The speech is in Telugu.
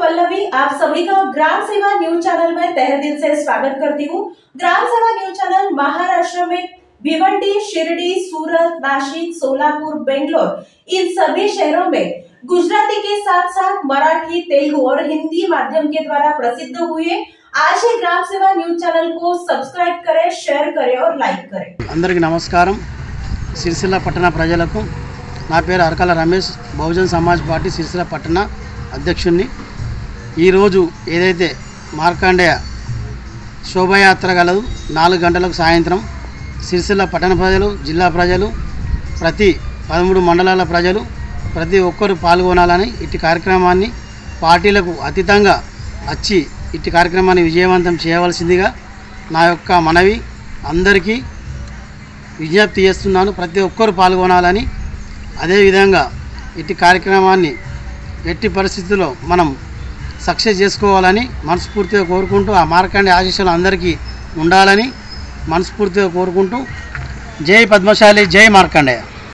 पल्लवी, आप सभी का ग्राम सेवा न्यूज चैनल में तहे दिल से स्वागत करती हूँ। ग्राम सेवा न्यूज चैनल महाराष्ट्र में भिवंडी, शिरडी, सूरत, नासिक, सोलापुर, बेंगलोर इन सभी शहरों में गुजराती के साथ साथ मराठी, तेलुगु और हिंदी माध्यम के द्वारा प्रसिद्ध हुए। आज ही ग्राम सेवा न्यूज चैनल को सब्सक्राइब करें, शेयर करें और लाइक करें। अंदरिकी नमस्कारम। सिरिसिल्ला पట్టण ప్రజలకు నా పేరు అరకల రమేష్, బహుజన్ సమాజ్ పార్టీ సిరిసిల్ల పట్టణ అధ్యక్షుడిని। ఈరోజు ఏదైతే మార్కండేయ శోభయాత్ర గలదు 4 గంటలకు సాయంత్రం సిరిసిల్ల పట్టణ ప్రజలు, జిల్లా ప్రజలు, ప్రతి 13 మండలాల ప్రజలు ప్రతి ఒక్కరు పాల్గొనాలని ఇట్టి కార్యక్రమాన్ని పార్టీలకు అతీతంగా వచ్చి ఇట్టి కార్యక్రమాన్ని విజయవంతం చేయవలసిందిగా నా యొక్క మనవి అందరికీ విజ్ఞప్తి చేస్తున్నాను। ప్రతి ఒక్కరు పాల్గొనాలని, అదేవిధంగా ఇట్టి కార్యక్రమాన్ని ఎట్టి పరిస్థితుల్లో మనం సక్సెస్ చేసుకోవాలని మనస్ఫూర్తిగా కోరుకుంటూ, ఆ మార్కండే ఆశీస్సులు అందరికీ ఉండాలని మనస్ఫూర్తిగా కోరుకుంటూ, జై పద్మశాలి, జై మార్కండేయ।